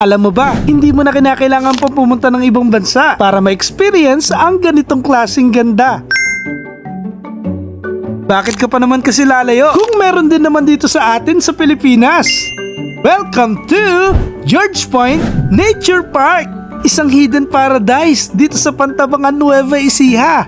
Alam mo ba, hindi mo na kinakailangan pa pumunta ng ibang bansa para ma-experience ang ganitong klaseng ganda. Bakit ka pa naman kasi lalayo kung meron din naman dito sa atin sa Pilipinas? Welcome to George Point Nature Park, isang hidden paradise dito sa Pantabangan, Nueva Ecija.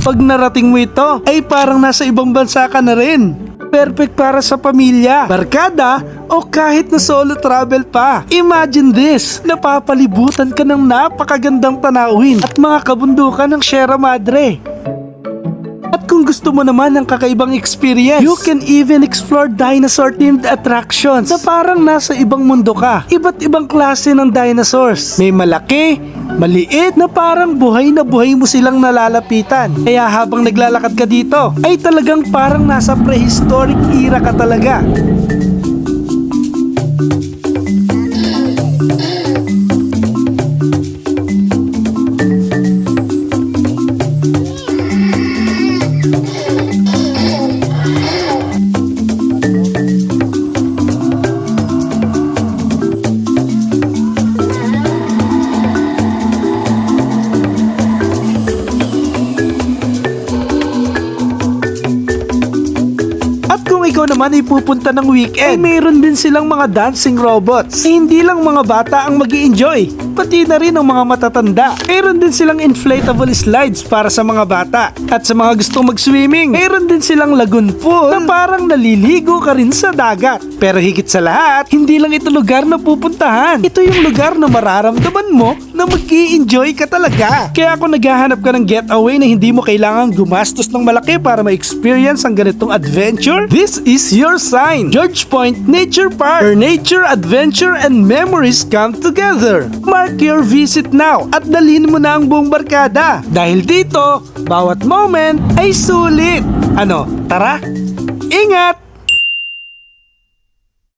Pag narating mo ito, ay parang nasa ibang bansa ka na rin. Perfect para sa pamilya, barkada, o kahit na solo travel pa. Imagine this, napapalibutan ka ng napakagandang tanawin at mga kabundukan ng Sierra Madre. At kung gusto mo naman ng kakaibang experience, you can even explore dinosaur-themed attractions na parang nasa ibang mundo ka. Iba't ibang klase ng dinosaurs. May malaki, maliit na parang buhay na buhay mo silang nalalapitan. Kaya habang naglalakad ka dito, ay talagang parang nasa prehistoric era ka talaga. Ikaw naman ay pupunta ng weekend, ay mayroon din silang mga dancing robots. Hindi lang mga bata ang mag-i-enjoy, pati na rin ang mga matatanda. Mayroon din silang inflatable slides para sa mga bata. At sa mga gustong mag-swimming, mayroon din silang lagoon pool na parang naliligo ka rin sa dagat. Pero higit sa lahat, hindi lang ito lugar na pupuntahan. Ito yung lugar na mararamdaman mo na mag-i-enjoy ka talaga. Kaya kung naghahanap ka ng getaway na hindi mo kailangang gumastos ng malaki para ma-experience ang ganitong adventure, this is your sign. George Point Nature Park, where nature, adventure, and memories come together. Mark your visit now at dalhin mo na ang buong barkada. Dahil dito, bawat moment ay sulit. Ano, tara? Ingat!